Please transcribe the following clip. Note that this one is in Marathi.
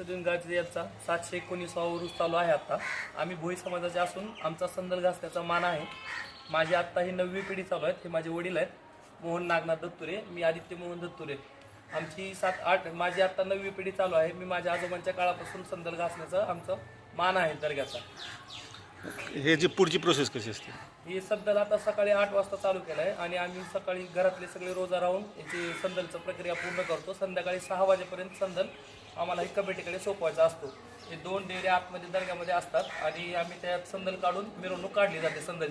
शमसुद्दीन गाजरे यांचा 719वा उरूस चालू आहे. आता आम्ही भोई समाजाचे असून आमचा संदल घासण्याचा मान आहे. माझी आत्ता ही 9वी पिढी चालू आहे. हे माझे वडील आहेत मोहन नागनाथ दत्तुरे, मी आदित्य मोहन दत्तुरे. आमची 7-8 माझी आत्ता 9वी पिढी चालू आहे. मी माझ्या आजोबांच्या काळापासून संदल घासण्याचा आमचा मान आहे दर्ग्याचा. हे जी पुढची प्रोसेस कशी असते? ही संदल आता सकाळी 8 वाजता चालू केलं आहे आणि आम्ही सकाळी घरातले सगळे रोजा राहून याची संदलचं प्रक्रिया पूर्ण करतो. संध्याकाळी 6 वाजेपर्यंत संदल आम्हाला ही कमिटीकडे सोपवायचा असतो. हे 2 डेरे आतमध्ये दर्ग्यामध्ये असतात आणि आम्ही त्यात संदल काढून मिरवणूक काढली जाते संदल.